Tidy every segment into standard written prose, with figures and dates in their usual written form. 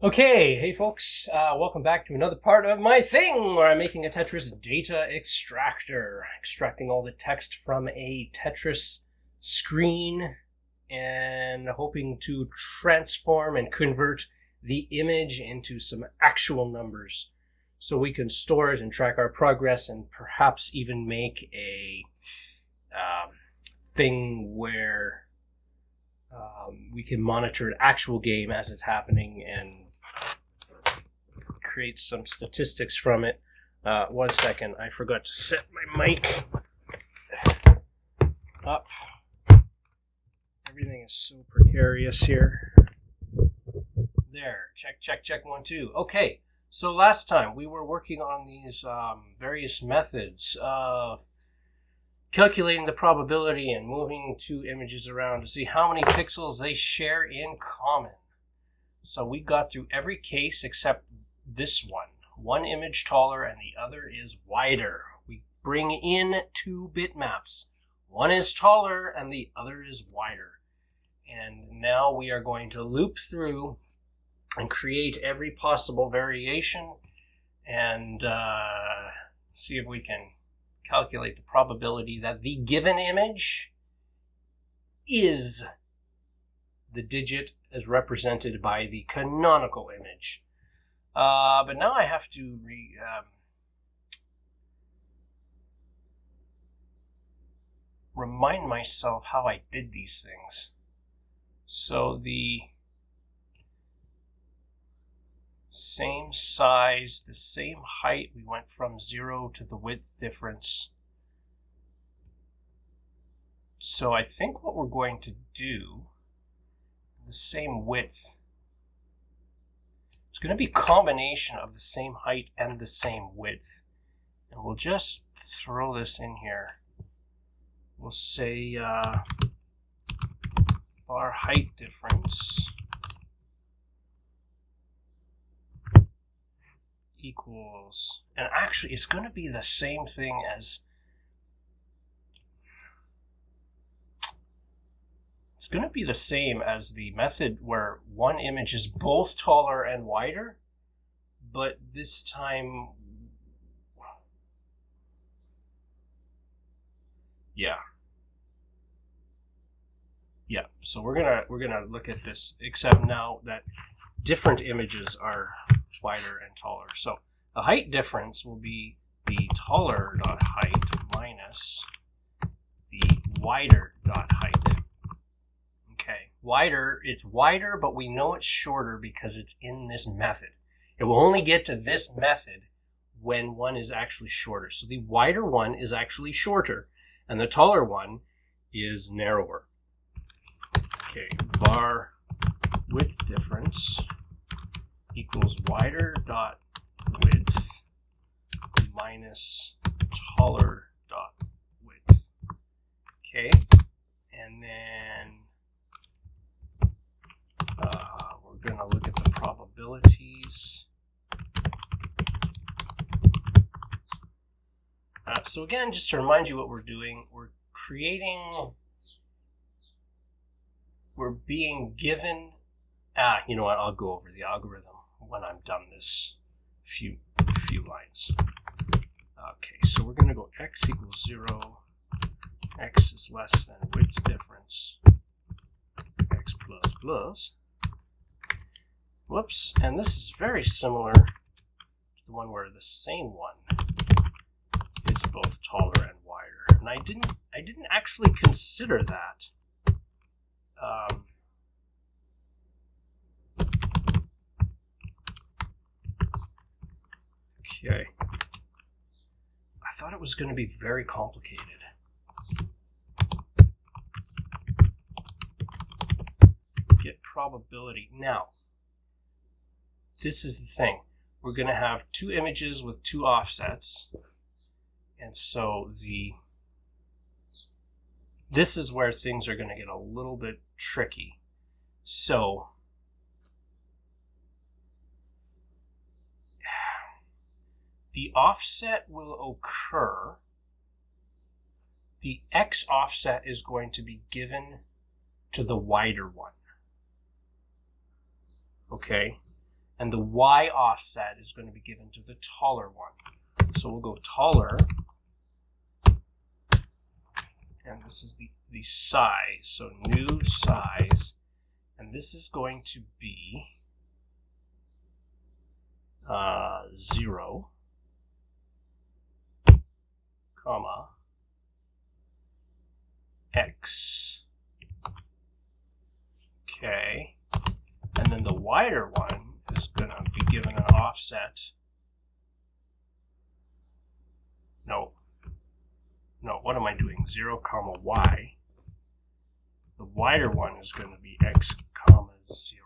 Okay, hey folks, welcome back to another part of my thing where I'm making a Tetris data extractor, extracting all the text from a Tetris screen and hoping to transform and convert the image into some actual numbers so we can store it and track our progress and perhaps even make a thing where we can monitor an actual game as it's happening and create some statistics from it. 1 second, I forgot to set my mic up. Everything is so precarious here. There, check, 1, 2. Okay, so last time we were working on these various methods of calculating the probability and moving two images around to see how many pixels they share in common. So we got through every case except this one image taller and the other is wider. We bring in two bitmaps. One is taller and the other is wider. And now we are going to loop through and create every possible variation and see if we can calculate the probability that the given image is the digit as represented by the canonical image. But now I have to remind myself how I did these things. So the same size, the same height, we went from 0 to the width difference. So I think what we're going to do, the same width, it's going to be a combination of the same height and the same width. And we'll just throw this in here. We'll say bar height difference equals, and actually it's going to be the same thing as, it's going to be the same as the method where one image is both taller and wider, but this time, yeah, so we're gonna look at this, except now that different images are wider and taller. So the height difference will be the taller dot height minus the wider dot height. Okay, wider, it's wider, but we know it's shorter because it's in this method. It will only get to this method when one is actually shorter. So the wider one is actually shorter, and the taller one is narrower. Okay, bar width difference equals wider dot width minus taller dot width. Okay, and then we're going to look at the probabilities. So again, just to remind you what we're doing, we're being given, you know what, I'll go over the algorithm when I'm done this few lines. Okay, so we're going to go x equals 0, x is less than width difference, x plus plus. Whoops, and this is very similar to the one where the same one is both taller and wider. And I didn't actually consider that. Okay. I thought it was going to be very complicated. Get probability. Now, this is the thing. We're going to have two images with two offsets. And so this is where things are going to get a little bit tricky. So the offset will occur. The x offset is going to be given to the wider one. Okay? and the y offset is going to be given to the taller one. So we'll go taller, and this is the size, so new size, and this is going to be 0, comma, x. Okay, and then the wider one is going to be given an offset. No, what am I doing? 0, comma, y. The wider one is going to be x, comma, 0.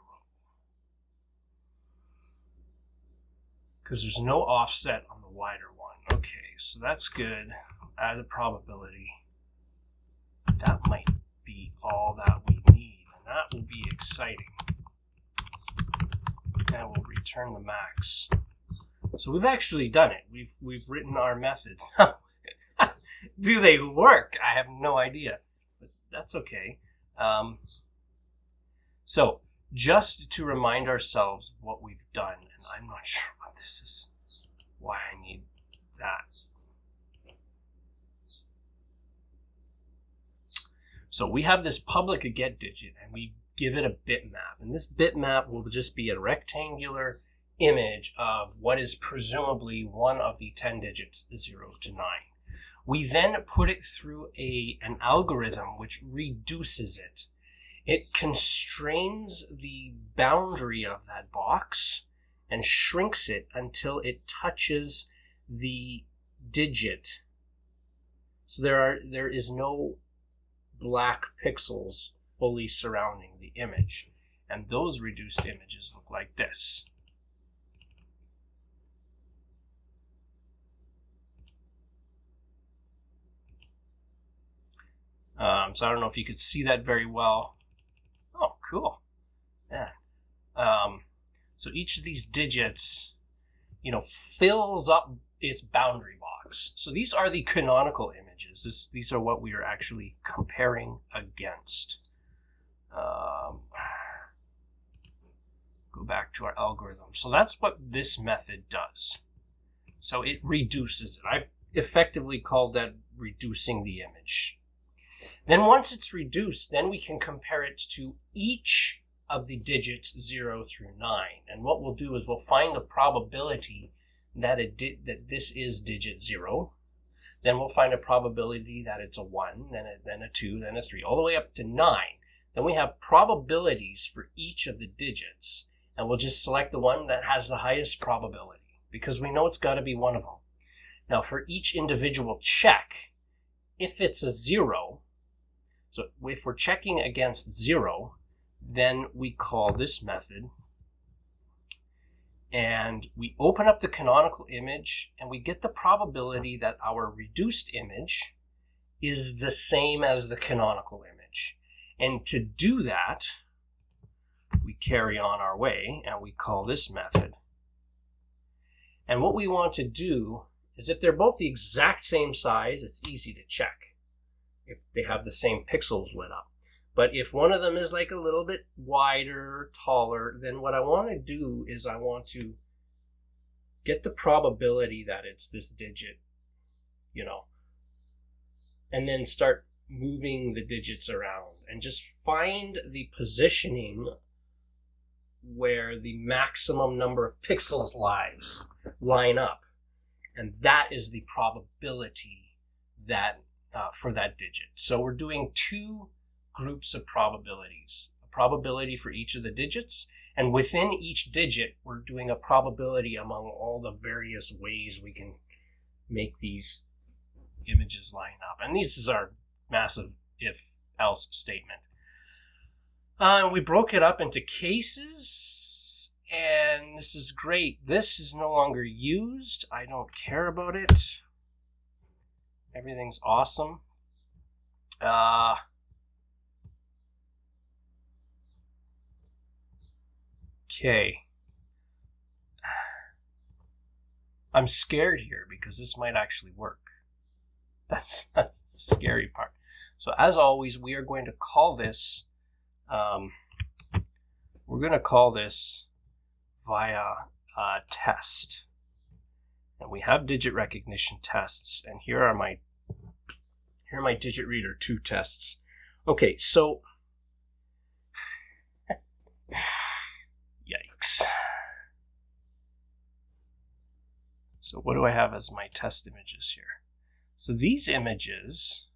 Because there's no offset on the wider one. Okay, so that's good. Add the probability. That might be all that we need, and that will be exciting. And we'll return the max. So we've actually done it. We've written our methods. Do they work? I have no idea, but that's okay. So just to remind ourselves what we've done, and I'm not sure what this is, why I need that. So we have this public get digit, and we give it a bitmap, and this bitmap will just be a rectangular image of what is presumably one of the 10 digits 0 to 9. We then put it through an algorithm which reduces it. It constrains the boundary of that box and shrinks it until it touches the digit. So there is no black pixels fully surrounding the image. And those reduced images look like this. So I don't know if you could see that very well. Oh, cool. Yeah. So each of these digits, fills up its boundary box. So these are the canonical images. These are what we are actually comparing against. Go back to our algorithm. So that's what this method does. So it reduces it. I've effectively called that reducing the image. Then once it's reduced, then we can compare it to each of the digits 0 through 9. And what we'll do is we'll find the probability that this is digit 0. Then we'll find a probability that it's a 1, then a 2, then a 3, all the way up to 9. Then we have probabilities for each of the digits. And we'll just select the one that has the highest probability, because we know it's got to be one of them. Now for each individual check, if it's a 0, so if we're checking against 0, then we call this method, and we open up the canonical image, and we get the probability that our reduced image is the same as the canonical image. And to do that, we carry on our way, and we call this method. And what we want to do is, if they're both the exact same size, it's easy to check if they have the same pixels lit up. But if one of them is like a little bit wider, taller, then what I want to do is I want to get the probability that it's this digit, and then start moving the digits around and just find the positioning where the maximum number of pixels line up. And that is the probability that for that digit. So we're doing two groups of probabilities. A probability for each of the digits, and within each digit, we're doing a probability among all the various ways we can make these images line up. And this is our massive if-else statement. We broke it up into cases, and this is great. This is no longer used. I don't care about it. Everything's awesome. Okay. I'm scared here because this might actually work. That's the scary part. So as always, we are going to call this via a test. And we have digit recognition tests, and here are my digit reader 2 tests. Okay, so yikes. So what do I have as my test images here? So these images,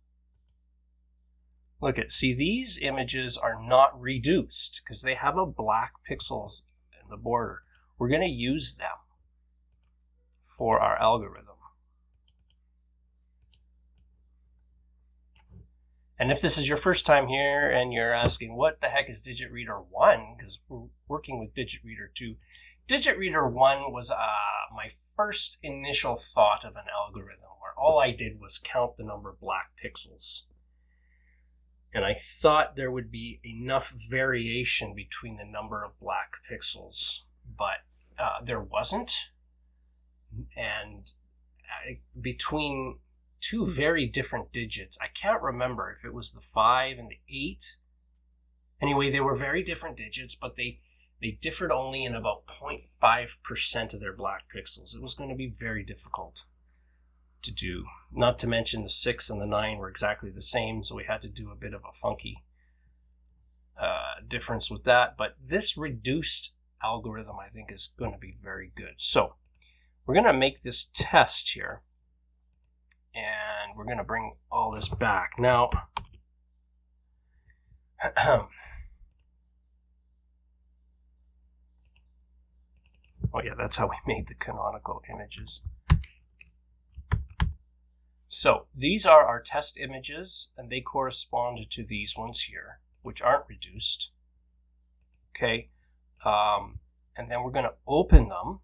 see, these images are not reduced because they have a black pixels in the border. We're going to use them for our algorithm. And if this is your first time here and you're asking what the heck is digit reader 1, because we're working with digit reader 2. Digit reader 1 was my first initial thought of an algorithm where all I did was count the number of black pixels. And I thought there would be enough variation between the number of black pixels, but there wasn't. And between 2 very different digits, I can't remember if it was the 5 and the 8. Anyway, they were very different digits, but they differed only in about 0.5% of their black pixels. It was going to be very difficult to do. Not to mention the 6 and the 9 were exactly the same, so we had to do a bit of a funky difference with that. But this reduced algorithm, I think, is going to be very good. So we're going to make this test here, and we're going to bring all this back. Now, oh yeah, that's how we made the canonical images. So these are our test images, and they correspond to these ones here, which aren't reduced. Okay, and then we're going to open them,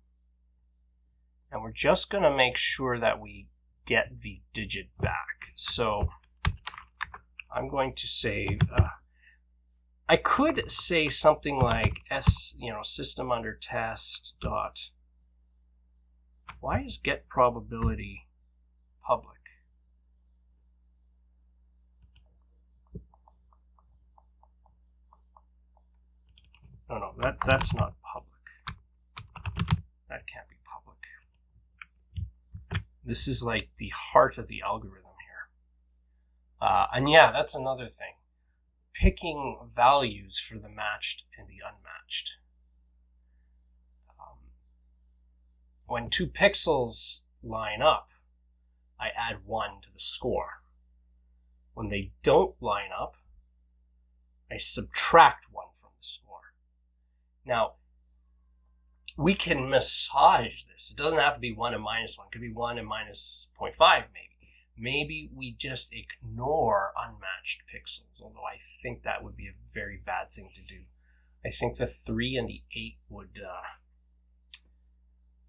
and we're just going to make sure that we get the digit back. So I'm going to say, I could say something like system under test dot. Why is get probability public? No, that's not public. That can't be public. This is like the heart of the algorithm here. And yeah, that's another thing. Picking values for the matched and the unmatched. When 2 pixels line up, I add 1 to the score. When they don't line up, I subtract 1 from the score. Now, we can massage this. It doesn't have to be 1 and minus 1. It could be 1 and minus 0.5 maybe. Maybe we just ignore unmatched pixels, although I think that would be a very bad thing to do. I think the 3 and the 8 would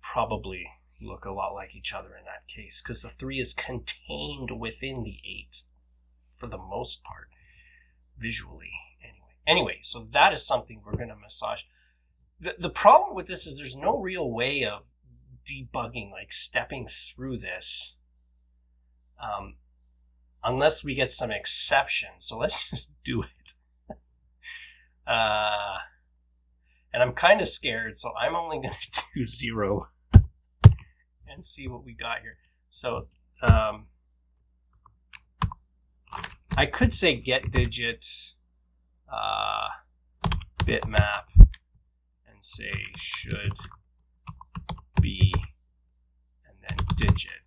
probably look a lot like each other in that case, because the 3 is contained within the 8 for the most part, visually. Anyway, so that is something we're going to massage. The problem with this is there's no real way of debugging, like stepping through this, unless we get some exceptions. So let's just do it. And I'm kind of scared, so I'm only going to do 0 and see what we got here. So I could say get digit bitmap and say should be and then digit.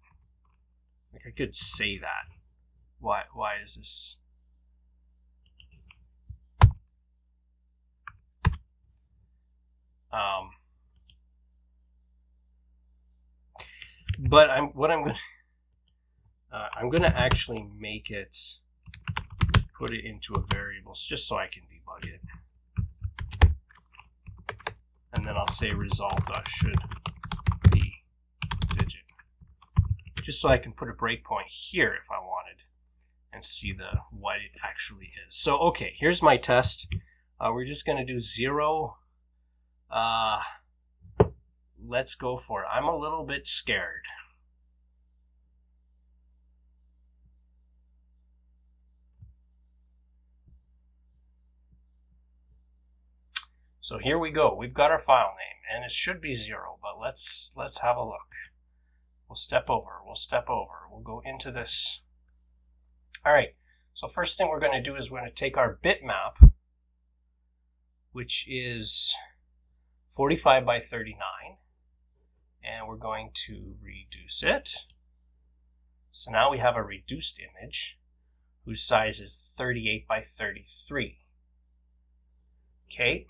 Like I could say that. Why is this? But I'm gonna actually make it, put it into a variable just so I can debug it, and then I'll say result.should be digit, just so I can put a breakpoint here if I wanted and see what it actually is. So okay, here's my test. We're just gonna do 0. Let's go for it. I'm a little bit scared. So here we go. We've got our file name, and it should be 0, but let's have a look. We'll step over. We'll go into this. All right. So first thing we're going to do is we're going to take our bitmap, which is 45 by 39, and we're going to reduce it. So now we have a reduced image whose size is 38 by 33. Okay.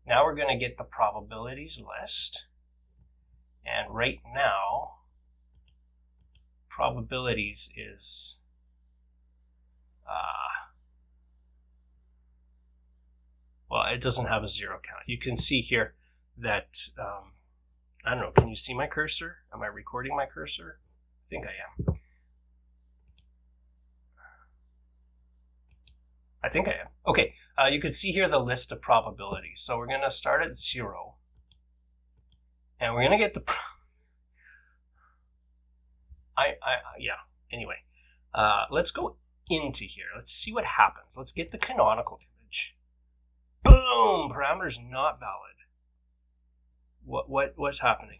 Now we're going to get the probabilities list, and right now probabilities is well, it doesn't have a 0 count. You can see here that I don't know, can you see my cursor? Am I recording my cursor? I think I am. I think I am. Okay, you can see here the list of probabilities. So we're going to start at 0. And we're going to get the... yeah, anyway. Let's go into here. Let's see what happens. Let's get the canonical image. Boom! Parameters not valid. What's happening?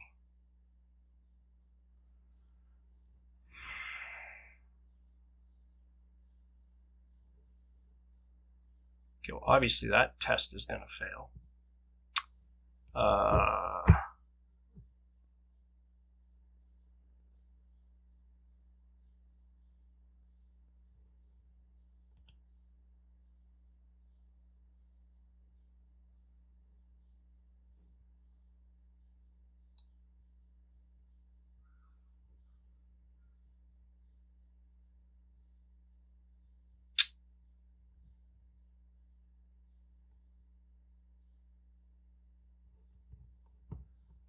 Okay, well, obviously that test is going to fail.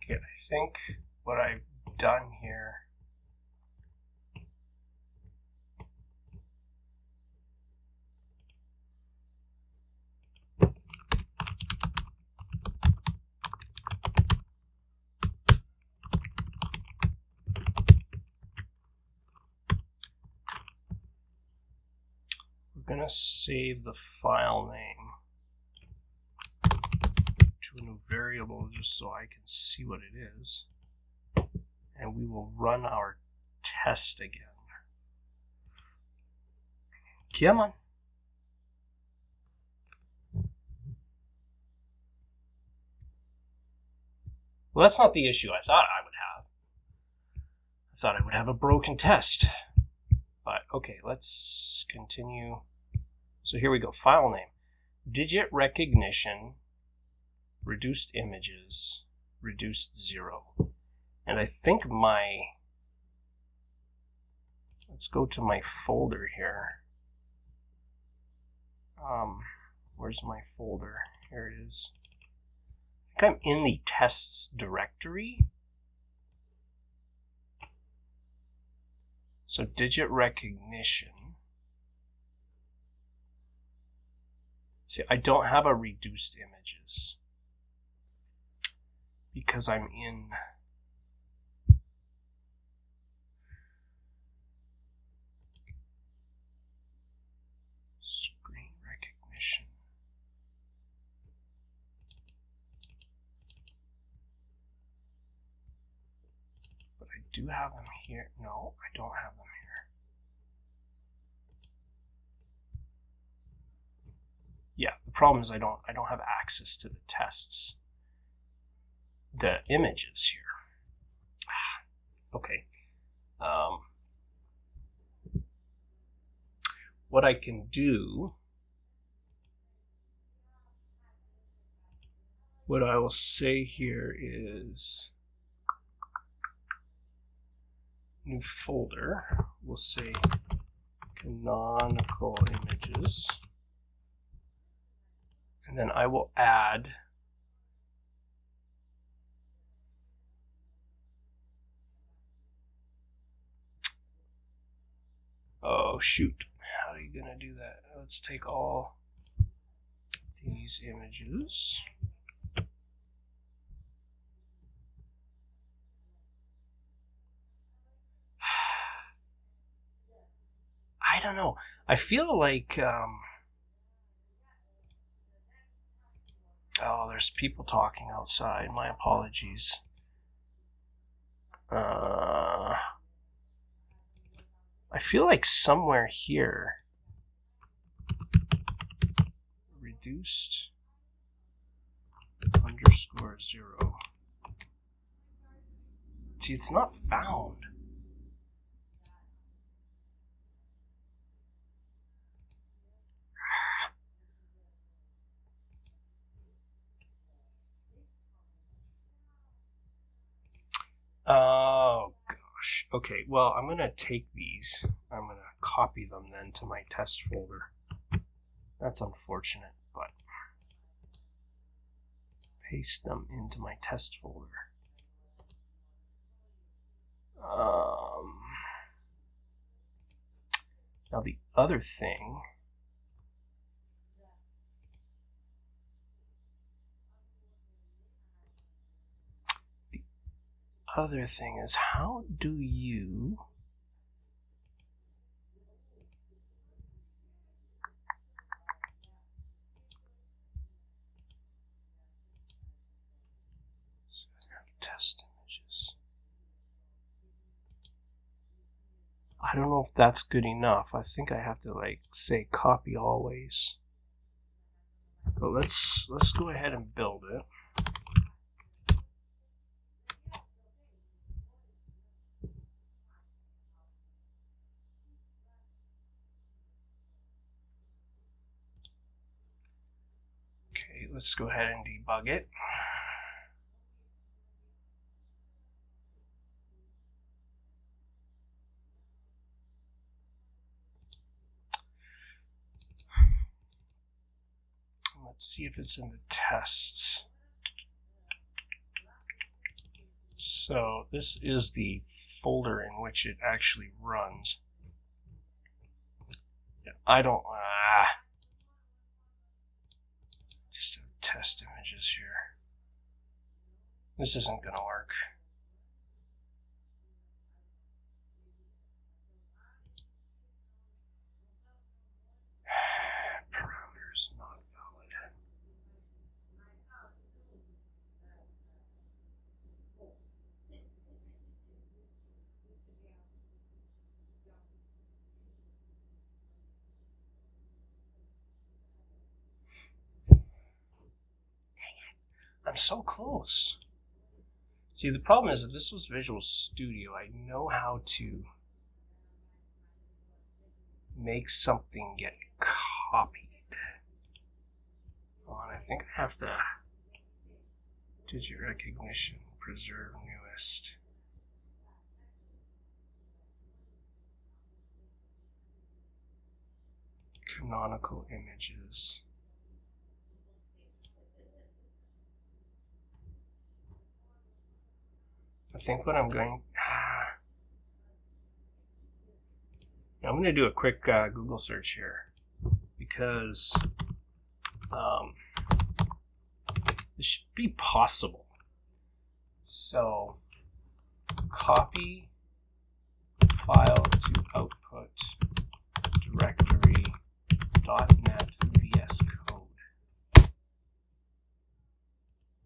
Okay, I think what I've done here we're going to save the file name to a new variable just so I can see what it is. And we will run our test again. Come on. Well, that's not the issue I thought I would have. I thought I would have a broken test. But okay, let's continue. So here we go. File name. Digit recognition. Reduced images. Reduced 0. And I think let's go to my folder here. Where's my folder? Here it is. I think I'm in the tests directory. So digit recognition. See, I don't have a reduced images because I'm in screen recognition. But I do have them here. No, I don't have them here. Yeah, the problem is I don't have access to the tests, the images here. Okay. What I can do, what I will say here is new folder. We'll say canonical images. And then I will add oh shoot, how are you gonna do that? Let's take all these images. I don't know. I feel like Oh, there's people talking outside. My apologies. I feel like somewhere here. Reduced _0. See, it's not found. Oh gosh. Okay, well, I'm gonna take these. I'm gonna copy them then to my test folder. That's unfortunate, but paste them into my test folder. Now the other thing is, how do you test images? I don't know if that's good enough. I think I have to like say copy always. But let's go ahead and build it. Okay, let's go ahead and debug it. Let's see if it's in the tests. So this is the folder in which it actually runs. I don't, just have test images here. This isn't going to work. Parameters not valid. I'm so close. See, the problem is, if this was Visual Studio, I know how to make something get copied. Oh, and I think I have to digit recognition, preserve newest. Canonical images. I think what I'm going to do a quick Google search here, because this should be possible. So copy file to output directory .NET VS Code.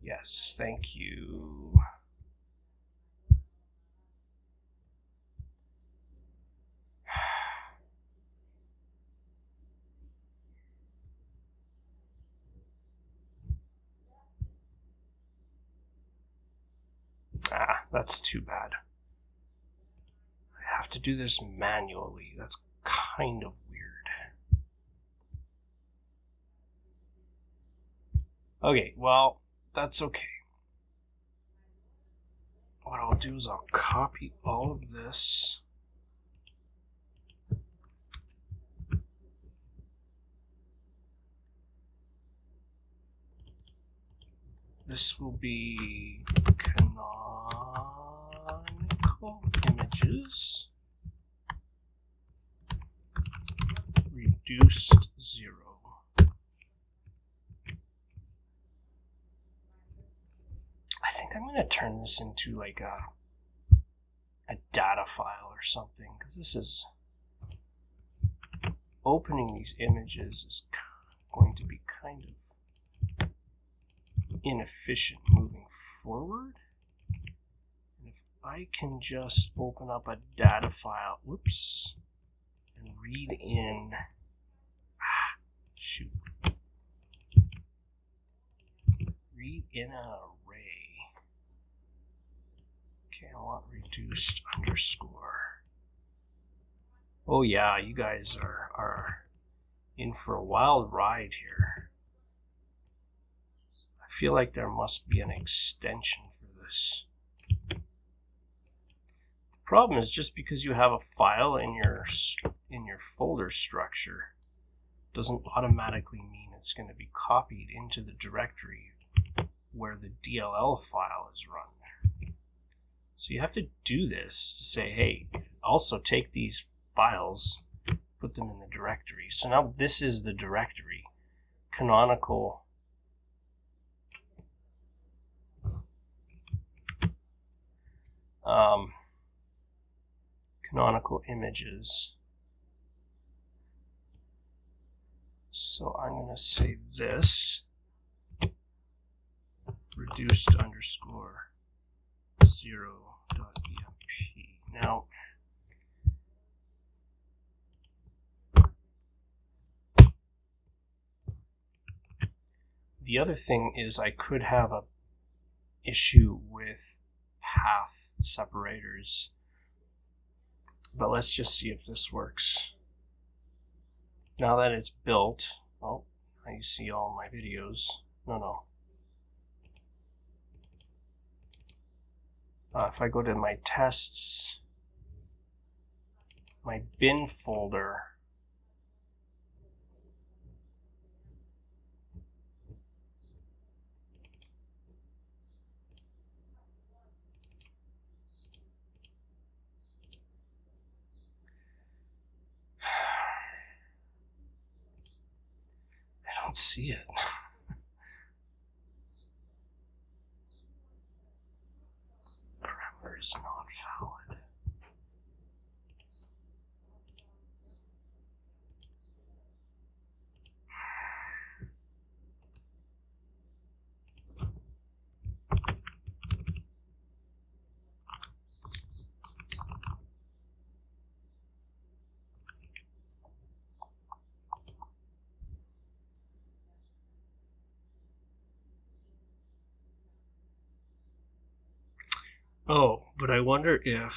Yes, thank you. That's too bad. I have to do this manually. That's kind of weird. Okay, well, that's okay. What I'll do is I'll copy all of this. This will be canonical images reduced 0. I think I'm going to turn this into like a data file or something, because this is opening these images is going to be kind of inefficient moving forward. And if I can just open up a data file, whoops, and read in, shoot, read in an array. Okay, I want reduced underscore. Oh yeah, you guys are in for a wild ride here. I feel like there must be an extension for this. The problem is just because you have a file in your folder structure doesn't automatically mean it's going to be copied into the directory where the DLL file is run. So you have to do this to say, hey, also take these files, put them in the directory. So now this is the directory, Canonical canonical images. So I'm going to say this, reduced underscore 0.emp. Now, the other thing is I could have an issue with path separators, but let's just see if this works. Now that it's built, oh, now you see all my videos. No. If I go to my tests, my bin folder, I don't see it. Parameter is not valid. Oh, but I wonder if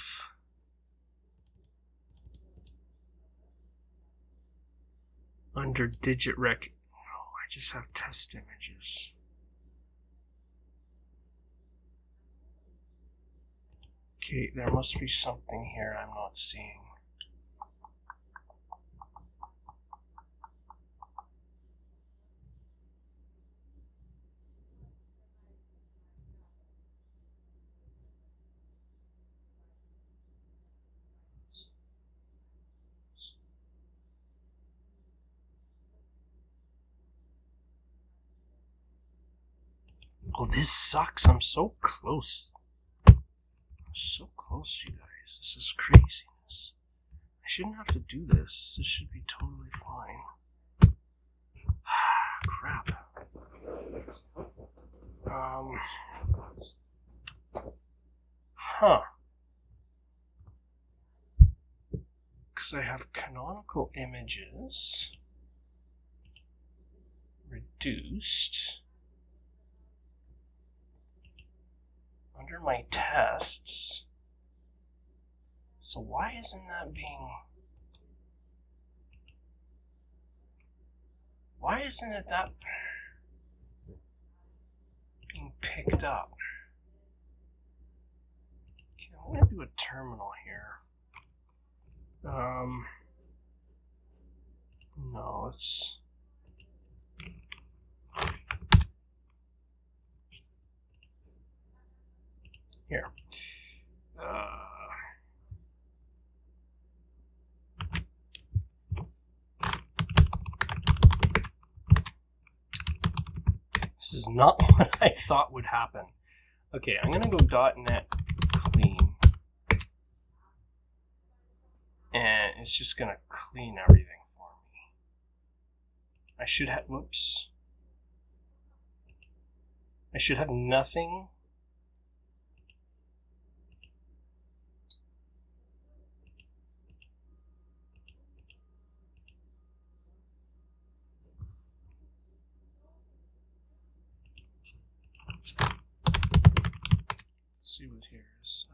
under digit rec, oh, I just have test images. Okay, there must be something here I'm not seeing. Oh, this sucks. I'm so close. I'm so close, you guys. This is craziness. I shouldn't have to do this. This should be totally fine. Crap. Because I have canonical images reduced under my tests. So why isn't that being... Why isn't it that being picked up? Okay, I'm going to do a terminal here. No, let's... Here. This is not what I thought would happen. Okay, I'm going to go .NET clean. And it's just going to clean everything for me. I should have, whoops. I should have nothing. Let's see what here is.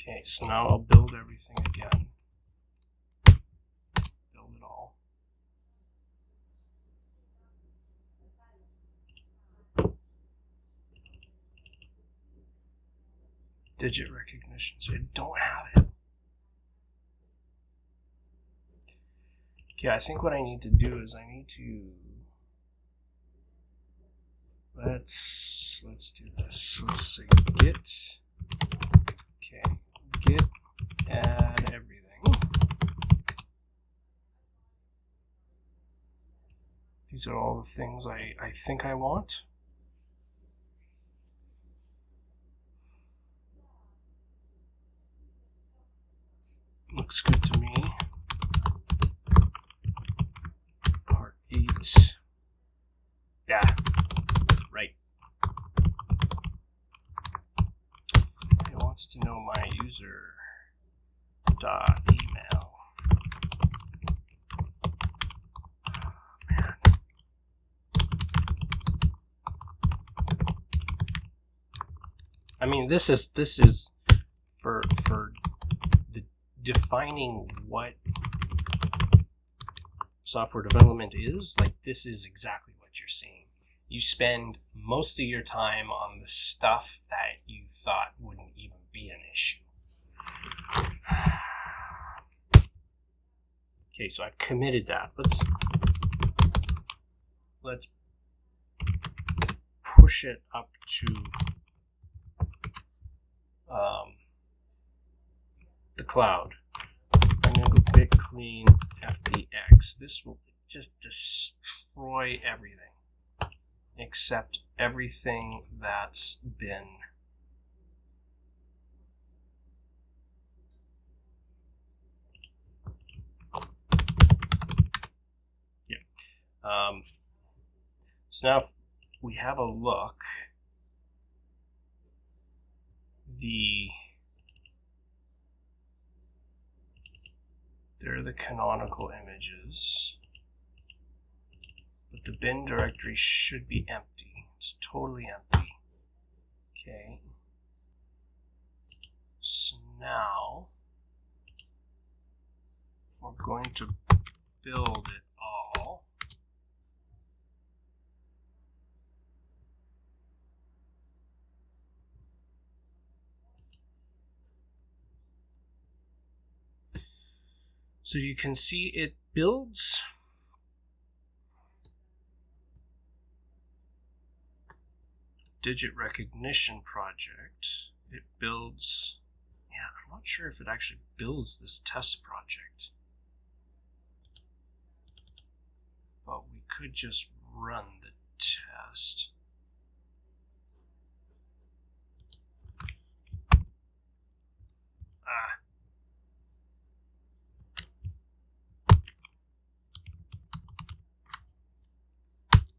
Okay, so now I'll build everything again. Build it all. Digit recognition, so I don't have it. Okay, I think what I need to do is I need to let's do this. Let's say git. Okay, git add everything. These are all the things I think I want. Looks good to me. Part 8. Yeah, right. It wants to know my user dot email. Man. I mean, this is for defining what software development is. Like, this is exactly what you're seeing. You spend most of your time on the stuff that you thought wouldn't even be an issue. Okay, so I've committed that. Let's push it up to the cloud. I'm going to go big clean FDX. This will just destroy everything except everything that's been so now if we have a look, they're the canonical images, but the bin directory should be empty. It's totally empty. Okay. So now we're going to build it all. So you can see it builds digit recognition project. It builds, yeah, I'm not sure if it actually builds this test project, but we could just run the test.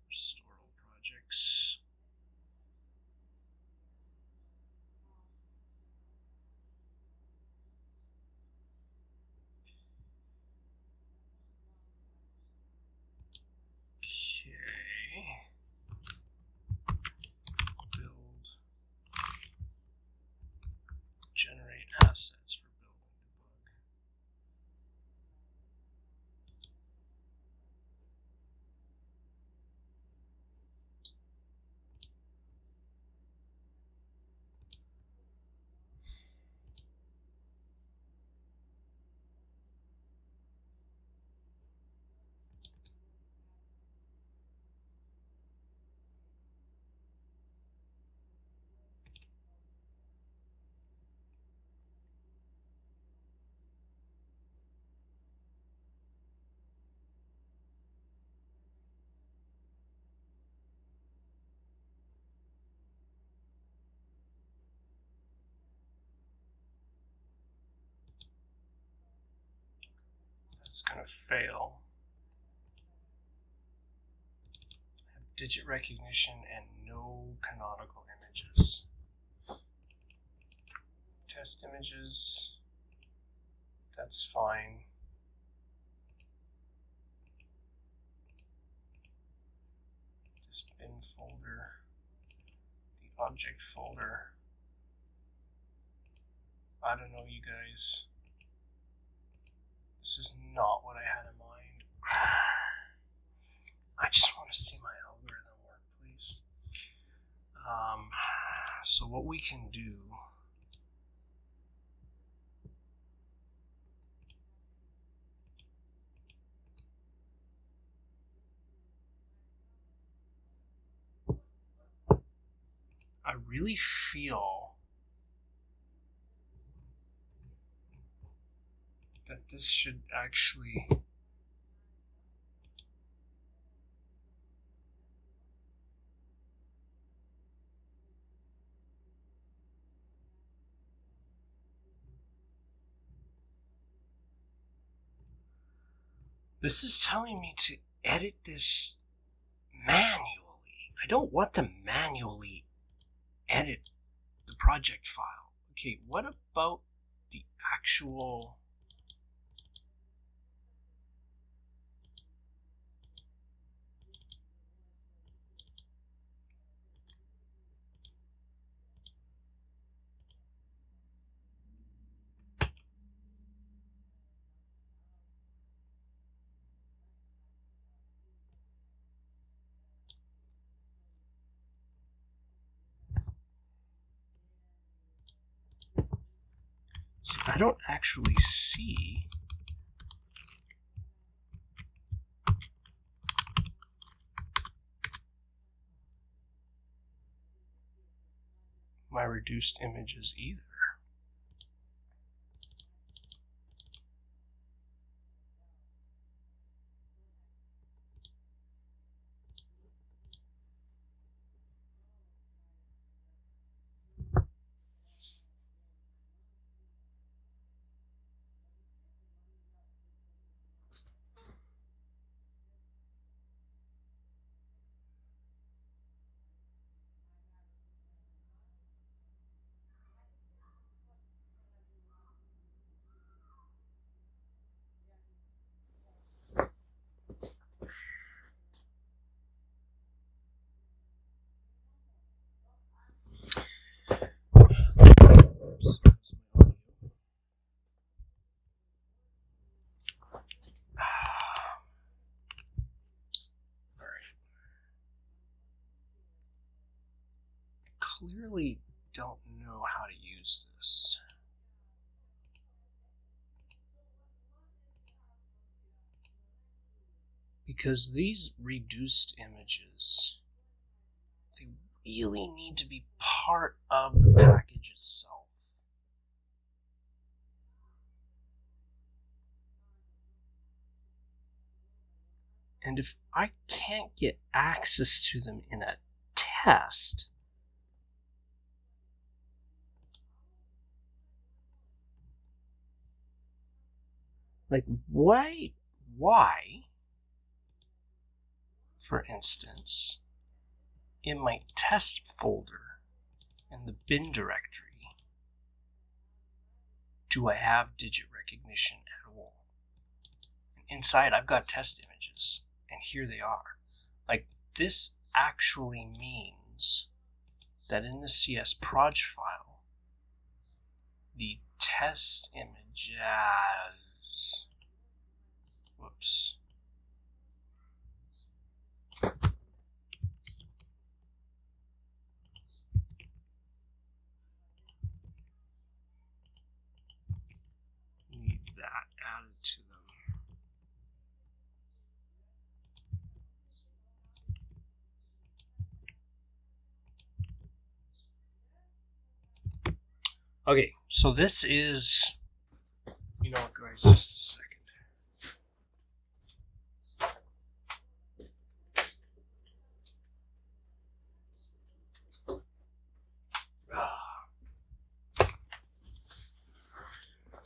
Restore all projects. Build, generate assets for building debug. It's going to fail. I have digit recognition and no canonical images. Test images, that's fine. This bin folder, the object folder. I don't know, you guys. This is not what I had in mind. I just want to see my algorithm work, please. So what we can do, I really feel that this should actually this is telling me to edit this manually. I don't want to manually edit the project file. Okay, what about the actual so I don't actually see my reduced images either. Clearly don't know how to use this. Because these reduced images, they really need to be part of the package itself. And if I can't get access to them in a test, like why, for instance, in my test folder in the bin directory, do I have digit recognition at all? Inside, I've got test images, and here they are. Like, this actually means that in the CS proj file, the test image as, whoops. Need that added to them. Okay, so this is, you know what, guys, just a second.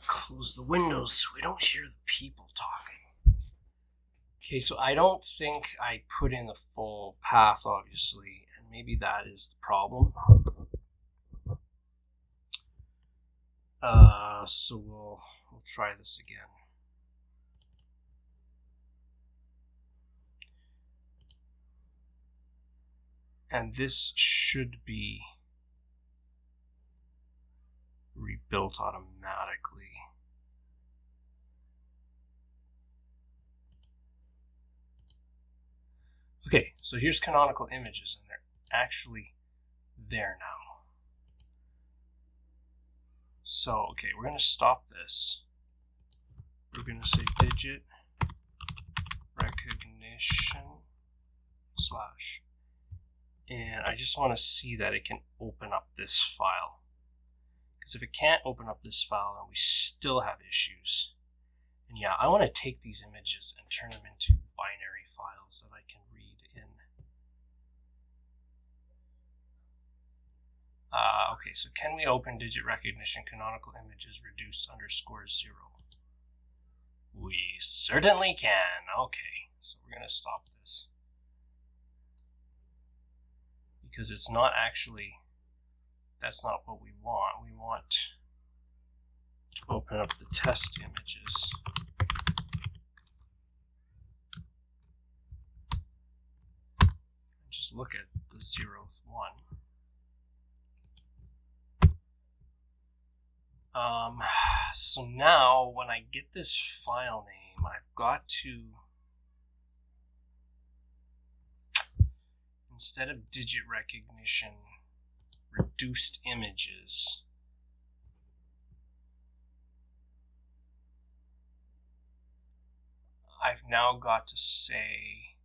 Close the windows so we don't hear the people talking. Okay, so I don't think I put in the full path, obviously, and maybe that is the problem. So we'll try this again. And this should be rebuilt automatically. Okay, so here's canonical images, and they're actually there now. So, okay, we're going to stop this. We're going to say digit recognition slash. And I just want to see that it can open up this file. Because if it can't open up this file, then we still have issues. And yeah, I want to take these images and turn them into binary files that I can read in. Okay, so can we open digit recognition canonical images reduced _0? We certainly can. Okay, so we're going to stop this. Because it's not actually, that's not what we want. We want to open up the test images. Just look at the 0th one. So now when I get this file name, I've got to, instead of digit recognition reduced images, I've now got to say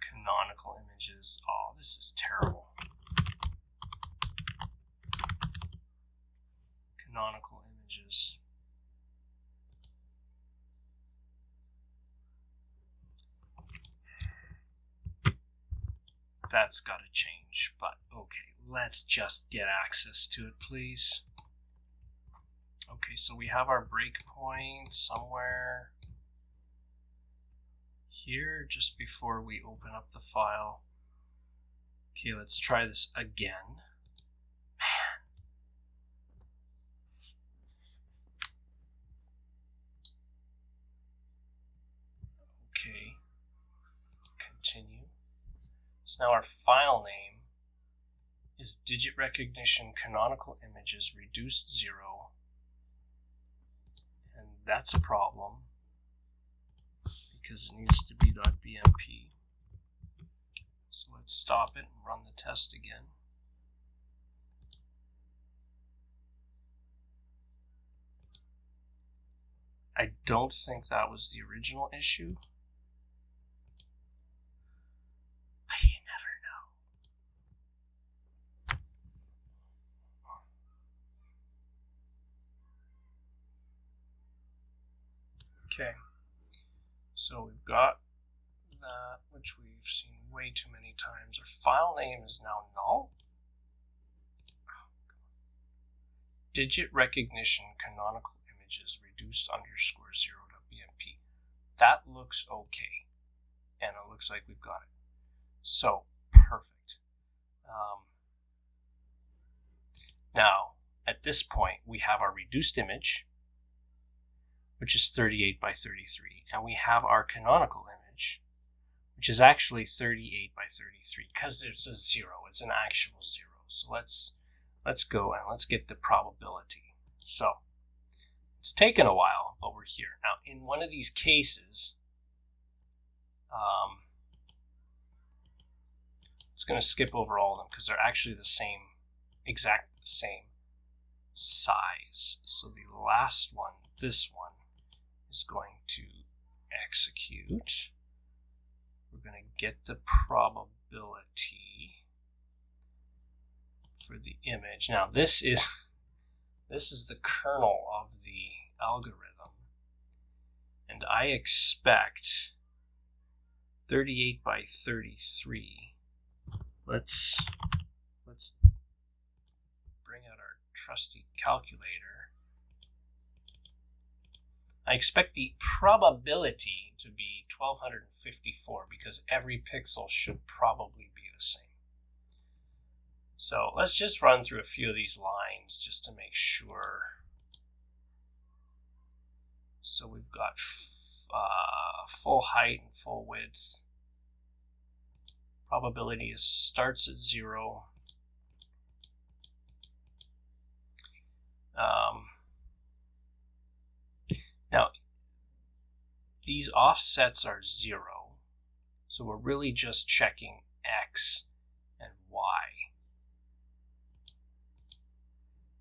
canonical images. Oh, this is terrible. Canonical images. That's got to change, but okay, let's just get access to it, please. Okay, so we have our breakpoint somewhere here just before we open up the file. Okay, let's try this again. Man. Okay, continue. So now our file name is digit recognition canonical images reduced 0, and that's a problem because it needs to be .bmp. So let's stop it and run the test again. I don't think that was the original issue. But you never know. Okay, so we've got that, which we've seen way too many times. Our file name is now null. Digit recognition canonical images reduced _0.bmp. That looks okay, and it looks like we've got it. So perfect. Now at this point we have our reduced image, which is 38 by 33, and we have our canonical image, which is actually 38 by 33 because there's a 0. It's an actual 0. So let's go and let's get the probability. So it's taken a while, but we're here. Now in one of these cases, it's going to skip over all of them because they're actually the same, exact same size. So the last one, this one, is going to execute. We're going to get the probability for the image. Now this is the kernel of the algorithm, and I expect 38 by 33. Let's bring out our trusty calculator. I expect the probability to be 1254 because every pixel should probably be the same. So let's just run through a few of these lines just to make sure. So we've got full height and full width. Probability starts at 0. Now, these offsets are 0, so we're really just checking X and Y.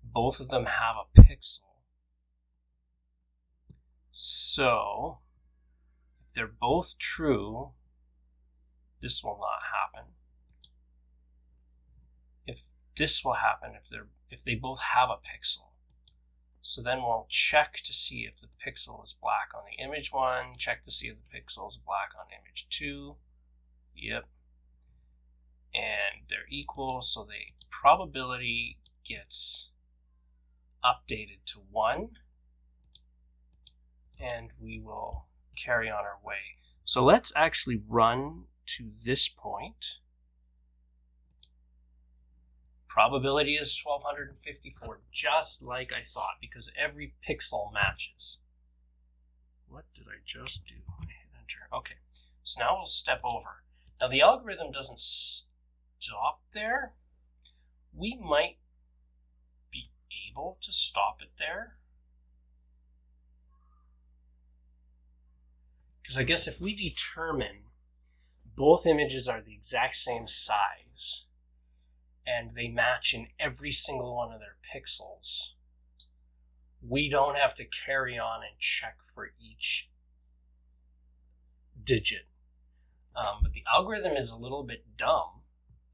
Both of them have a pixel. So, if they're both true, this will not happen. If this will happen if they both have a pixel. So then we'll check to see if the pixel is black on the image 1, check to see if the pixel is black on image 2. Yep. And they're equal, so the probability gets updated to 1. And we will carry on our way. So let's actually run to this point. Probability is 1254, just like I thought, because every pixel matches. What did I just do? I hit enter. Okay, so now we'll step over. Now the algorithm doesn't stop there. We might be able to stop it there. Because I guess if we determine both images are the exact same size, and they match in every single one of their pixels, we don't have to carry on and check for each digit. But the algorithm is a little bit dumb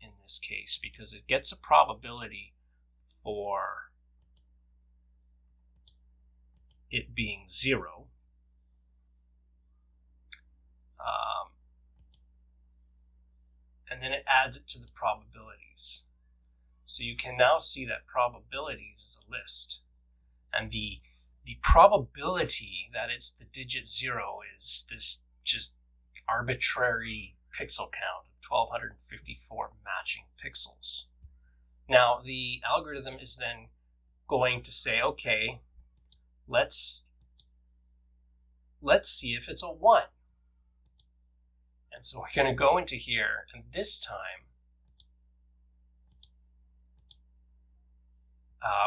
in this case because it gets a probability for it being 0. And then it adds it to the probabilities. So you can now see that probabilities is a list. And the probability that it's the digit 0 is this just arbitrary pixel count of 1254 matching pixels. Now the algorithm is then going to say, okay, let's see if it's a 1. And so we're going to go into here, and this time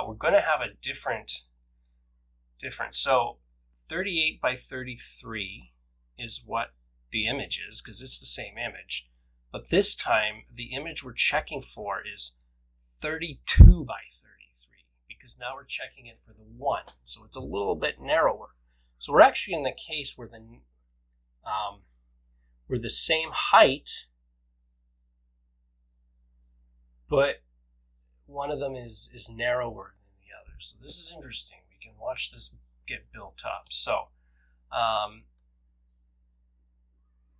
we're going to have a different. So 38 by 33 is what the image is, because it's the same image. But this time, the image we're checking for is 32 by 33, because now we're checking it for the 1. So it's a little bit narrower. So we're actually in the case where we're the same height, but one of them is narrower than the other. So this is interesting. We can watch this get built up. So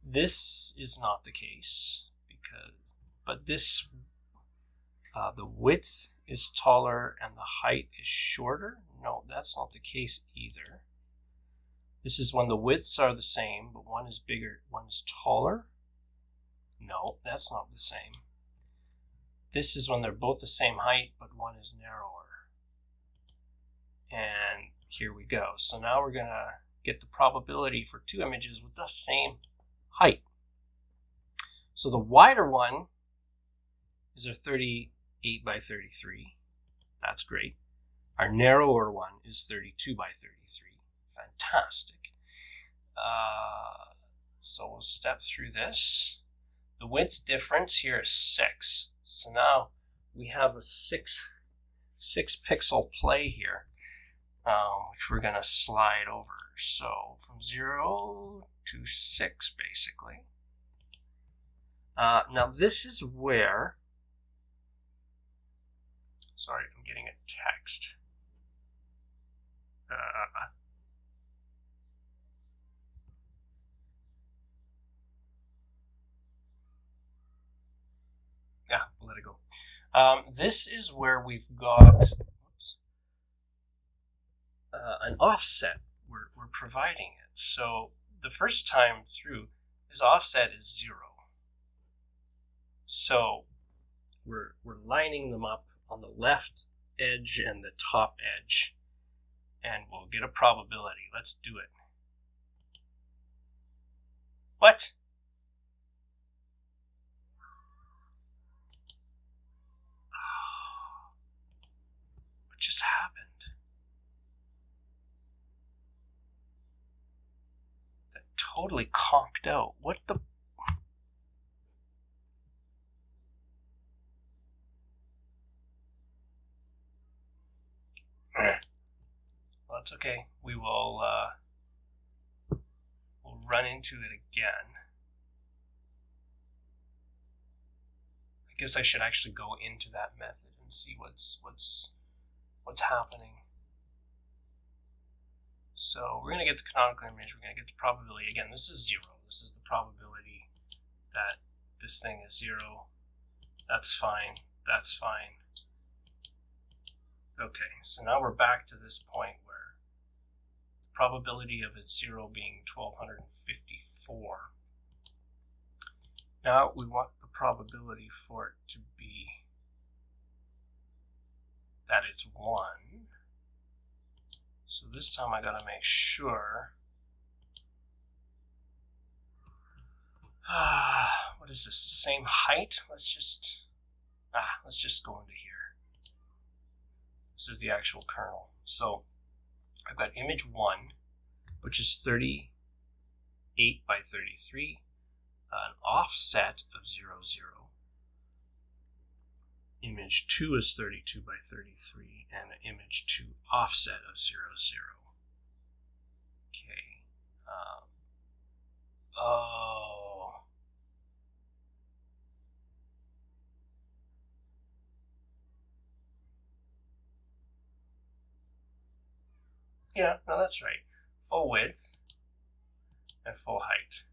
this is not the case, but this the width is taller and the height is shorter. No, that's not the case either. This is when the widths are the same, but one is bigger, one is taller. No, that's not the same. This is when they're both the same height, but one is narrower. And here we go. So now we're going to get the probability for two images with the same height. So the wider one is a 38 by 33. That's great. Our narrower one is 32 by 33. Fantastic. So we'll step through this. The width difference here is 6. So now we have a 6 pixel play here, which we're going to slide over. So from 0 to 6, basically. Now this is where, sorry, I'm getting a text. Yeah, let it go. This is where we've got an offset. We're providing it. So the first time through, his offset is 0. So we're lining them up on the left edge and the top edge, and we'll get a probability. Let's do it. What? What just happened? That totally conked out. What the? Well, that's okay. We will we'll run into it again. I guess I should actually go into that method and see what's happening. So we're going to get the canonical image. We're going to get the probability. Again, this is 0. This is the probability that this thing is 0. That's fine. That's fine. Okay, so now we're back to this point where the probability of it 0 being 1254. Now we want the probability for it to be that it's 1. So this time I gotta make sure. What is this? The same height? Let's just go into here. This is the actual kernel. So I've got image 1, which is 38 by 33, an offset of 0, 0. Image 2 is 32 by 33, and an image 2 offset of 0, 0. Okay. Oh. Yeah, no, that's right. Full width and full height.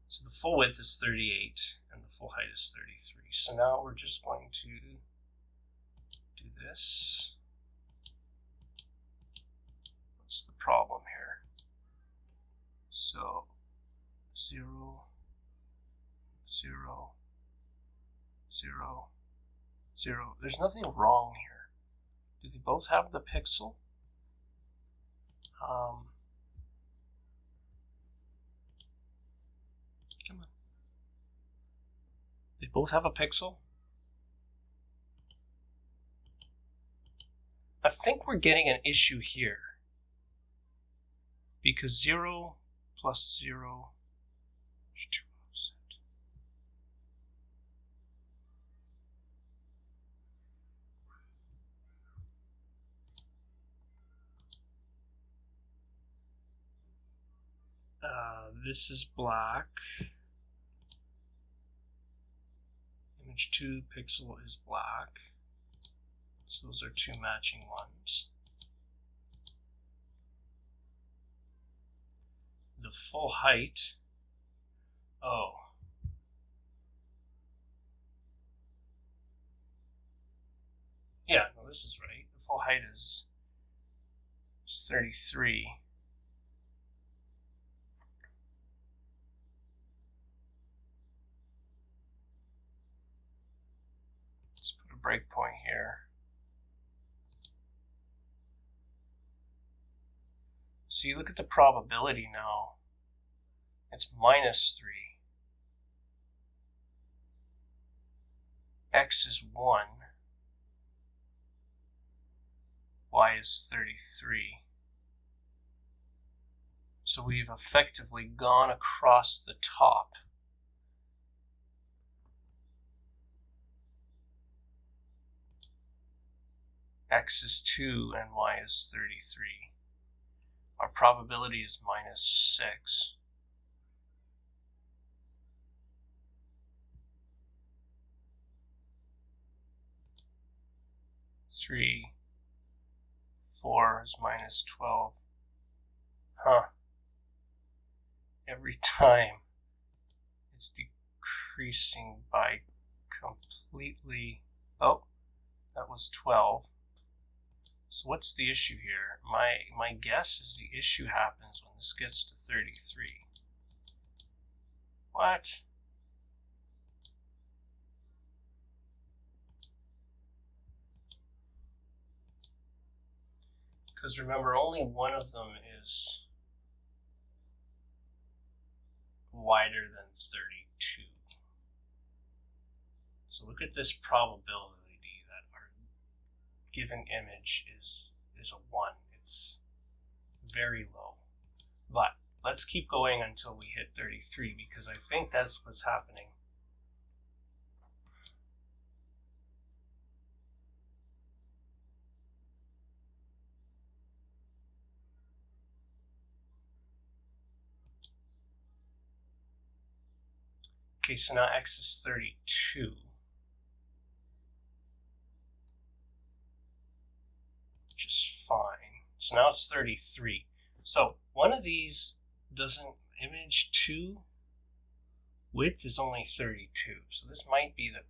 So the full width is 38 and the full height is 33. So now we're just going to do this. What's the problem here? So 0, 0, 0, 0. There's nothing wrong here. Do they both have the pixel? Come on. They both have a pixel? I think we're getting an issue here. Because 0 plus 0 is 2 offset. This is black. Image 2 pixel is black. So those are 2 matching ones. The full height. Oh. Yeah, no, this is right. The full height is 33. Let's put a breakpoint here. So you look at the probability now. It's -3. X is 1. Y is 33. So we've effectively gone across the top. X is 2 and Y is 33. Our probability is -6. Three, 4 is -12. Huh. Every time it's decreasing by completely. Oh, that was 12. So what's the issue here? My guess is the issue happens when this gets to 33. What? Because remember, only one of them is wider than 32. So look at this probability that our given image is a 1. It's very low. But let's keep going until we hit 33, because I think that's what's happening. Okay, so now x is 32. Which is fine. So now it's 33. So one of these doesn't, image 2 width is only 32. So this might be the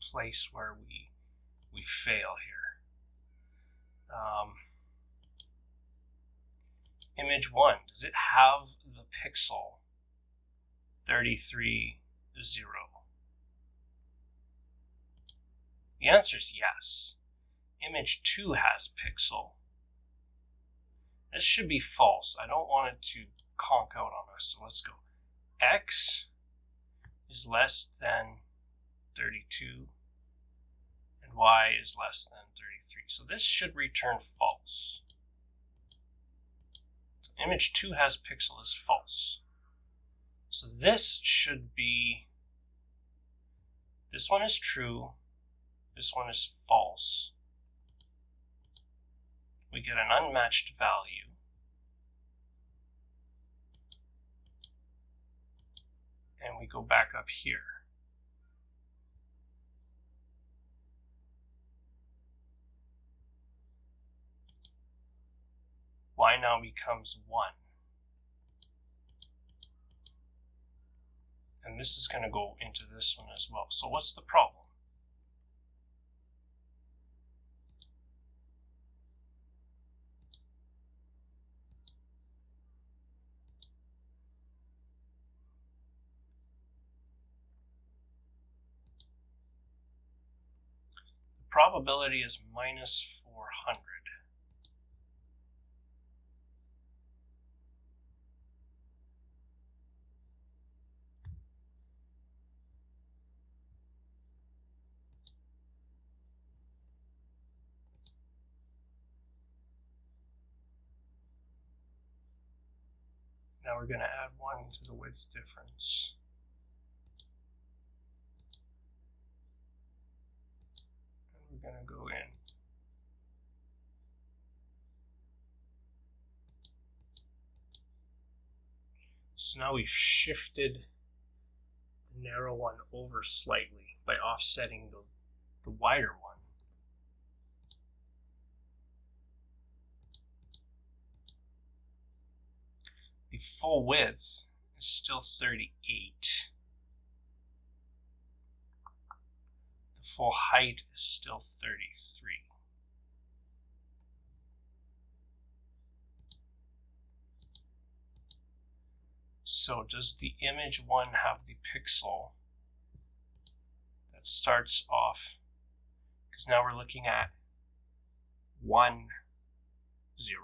place where we fail here. Image 1, does it have the pixel 33, 0? The answer is yes. Image 2 has pixel. This should be false. I don't want it to conk out on us, so let's go. X is less than 32, and Y is less than 33. So this should return false. So image 2 has pixel is false. So this should be, this one is true, this one is false. We get an unmatched value. And we go back up here. Y now becomes 1. And this is going to go into this one as well. So what's the problem? The probability is minus 400. Now we're going to add 1 to the width difference. And we're going to go in. So now we've shifted the narrow one over slightly by offsetting the wider one. The full width is still 38. The full height is still 33. So does the image 1 have the pixel that starts off? Because now we're looking at 1, 0.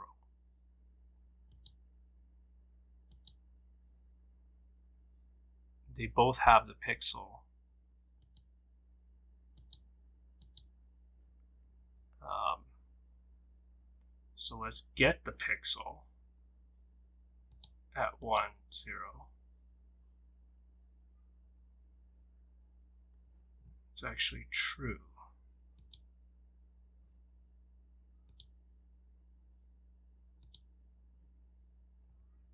They both have the pixel. So let's get the pixel at 1, 0. It's actually true.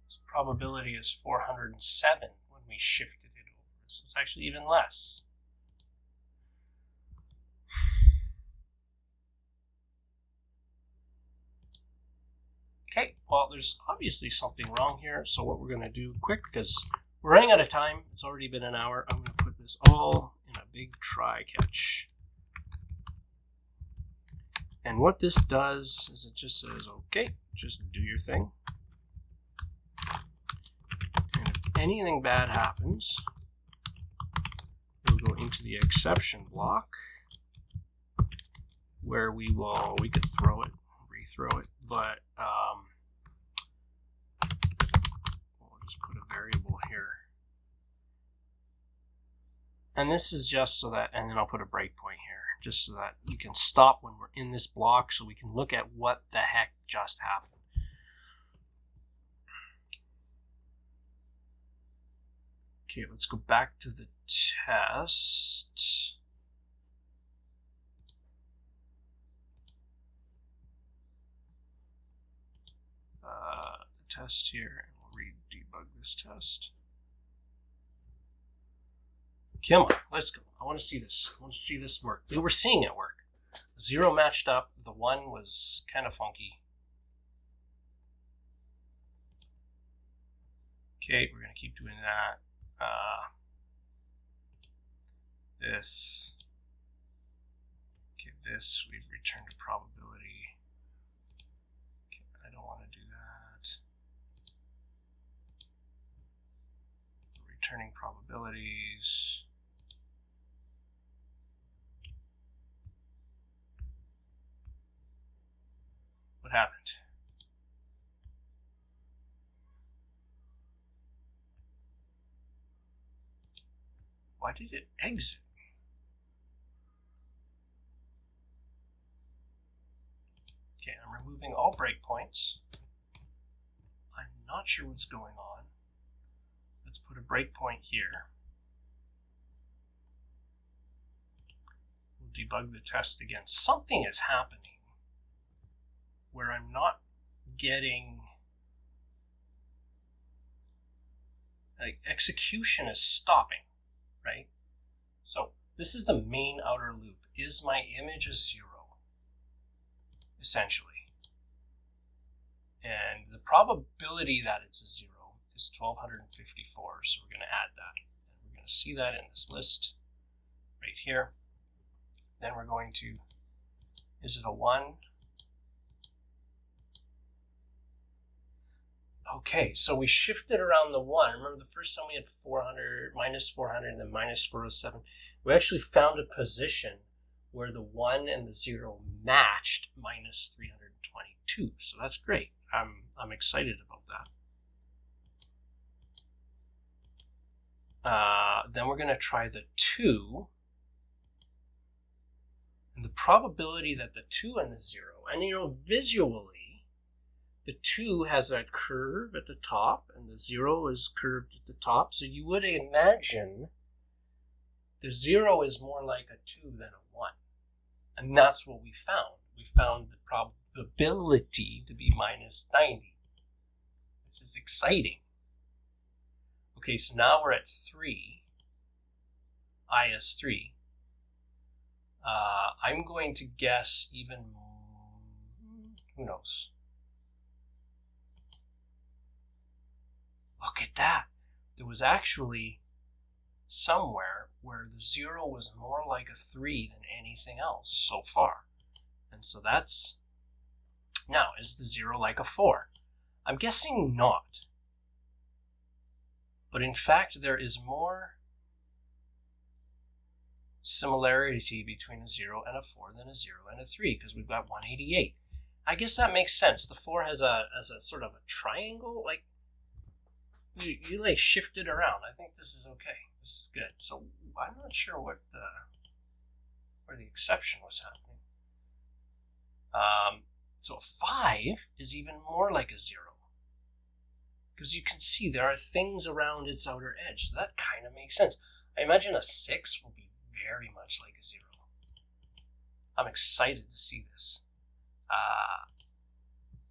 So probability is 407 when we shifted it over. So it's actually even less. Okay, well, there's obviously something wrong here. So what we're going to do quick, because we're running out of time. It's already been an hour. I'm going to put this all in a big try catch. And what this does is it just says, okay, just do your thing. And if anything bad happens, we'll go into the exception block where we could throw it, rethrow it, but we'll just put a variable here. And this is just so that, and then I'll put a breakpoint here, just so that we can stop when we're in this block so we can look at what the heck just happened. Okay, let's go back to the test. Test here, and we'll re-debug this test. Come on, let's go. I want to see this. I want to see this work. We were seeing it work. 0 matched up. The 1 was kind of funky. Okay, we're going to keep doing that. This. Okay, this, we've returned a probability. Okay, I don't want to do that. Returning probabilities. What happened? Why did it exit? Okay, I'm removing all breakpoints. I'm not sure what's going on. Let's put a breakpoint here. We'll debug the test again. Something is happening where I'm not getting, like, execution is stopping, right? So this is the main outer loop. Is my image a 0? Essentially. And the probability that it's a 0 is 1254, so we're going to add that. And we're going to see that in this list right here. Then we're going to, is it a 1? Okay, so we shifted around the 1. Remember the first time we had 400, minus 400, and then minus 407. We actually found a position where the 1 and the 0 matched minus 322. So that's great. I'm excited about that. Then we're going to try the 2. And the probability that the 2 and the 0, and you know, visually, the 2 has that curve at the top, and the 0 is curved at the top. So you would imagine the 0 is more like a 2 than a 1. And that's what we found. We found the probability to be minus 90. This is exciting. Okay, so now we're at 3. IS3. I'm going to guess even, who knows? Look at that. There was actually somewhere where the 0 was more like a 3 than anything else so far. And so that's, now, is the 0 like a 4? I'm guessing not. But in fact, there is more similarity between a 0 and a 4 than a 0 and a 3, because we've got 188. I guess that makes sense. The 4 has a sort of a triangle, like, you like shift it around. I think this is okay. This is good. So I'm not sure what where the exception was happening. So a 5 is even more like a 0. Because you can see there are things around its outer edge. So that kind of makes sense. I imagine a 6 will be very much like a 0. I'm excited to see this.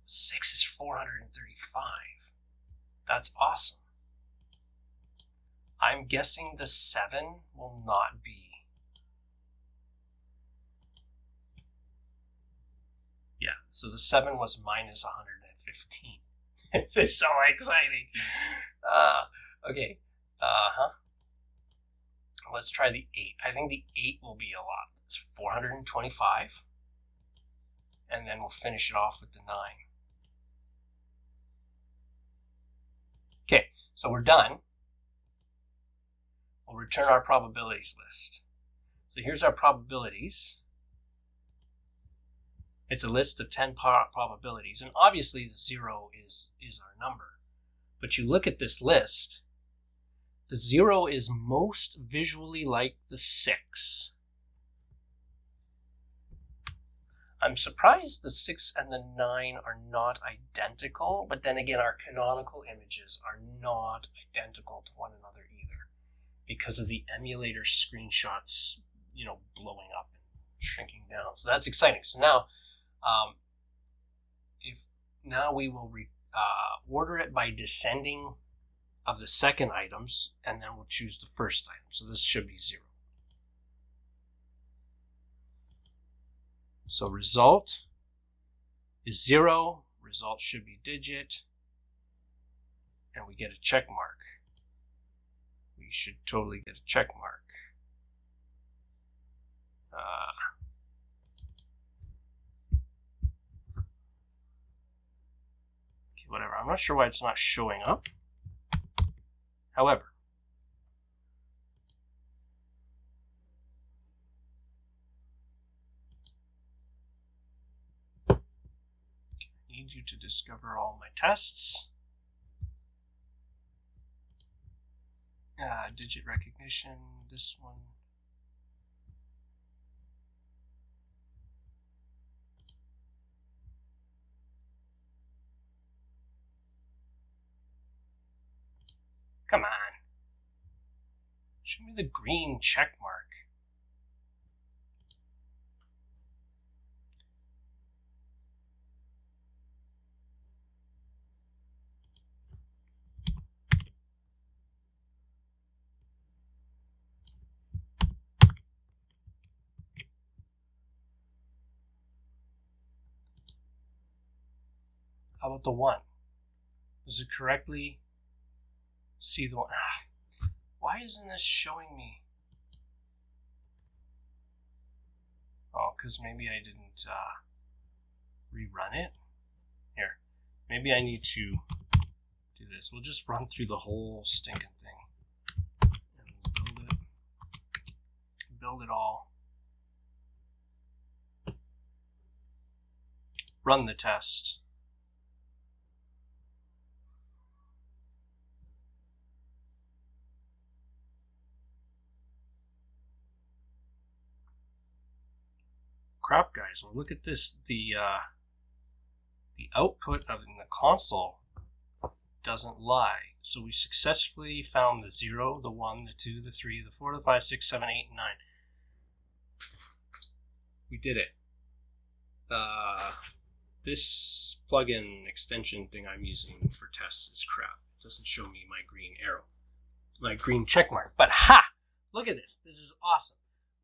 6 is 435. That's awesome. I'm guessing the 7 will not be. Yeah, so the 7 was minus 115. It's so exciting. Okay. Let's try the 8. I think the 8 will be a lot. It's 425. and then we'll finish it off with the 9. Okay, so we're done. We'll return our probabilities list. So here's our probabilities. It's a list of 10 probabilities, and obviously the 0 is our number. But you look at this list, the 0 is most visually like the 6. I'm surprised the 6 and the 9 are not identical, but then again, our canonical images are not identical to one another either because of the emulator screenshots, you know, blowing up and shrinking down. So that's exciting. So now, now we will order it by descending of the second items, and then we'll choose the first item. So this should be 0. So result is 0. Result should be digit, and we get a check mark. We should totally get a check mark. Okay, whatever. I'm not sure why it's not showing up. However, I need you to discover all my tests. Digit recognition, this one. Come on. Show me the green check mark. How about the 1? Does it correctly see the 1? Why isn't this showing me? Oh, because maybe I didn't rerun it. Here, maybe I need to do this. We'll just run through the whole stinking thing and build it all. Run the test. Crap, guys! Well, look at this. The output of the console doesn't lie. So we successfully found the 0, the 1, the 2, the 3, the 4, the 5, 6, 7, 8, and 9. We did it. This plugin extension thing I'm using for tests is crap. It doesn't show me my green arrow, my green check mark. But ha! Look at this. This is awesome.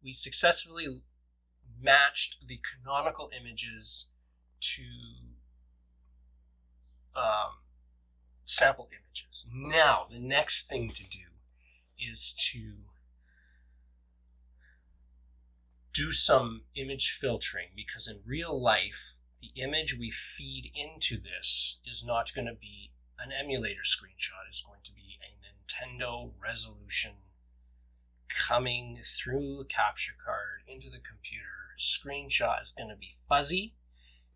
We successfully matched the canonical images to sample images. Now, the next thing to do is to do some image filtering, because in real life, the image we feed into this is not going to be an emulator screenshot. It's going to be a Nintendo resolution coming through a capture card into the computer. Screenshot is going to be fuzzy.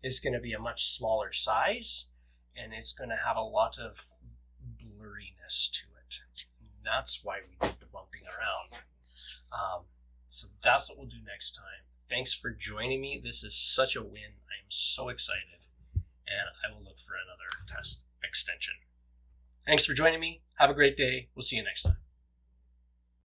It's going to be a much smaller size, and it's going to have a lot of blurriness to it. And that's why we did the bumping around. So that's what we'll do next time. Thanks for joining me. This is such a win. I am so excited, and I will look for another test extension. Thanks for joining me. Have a great day. We'll see you next time.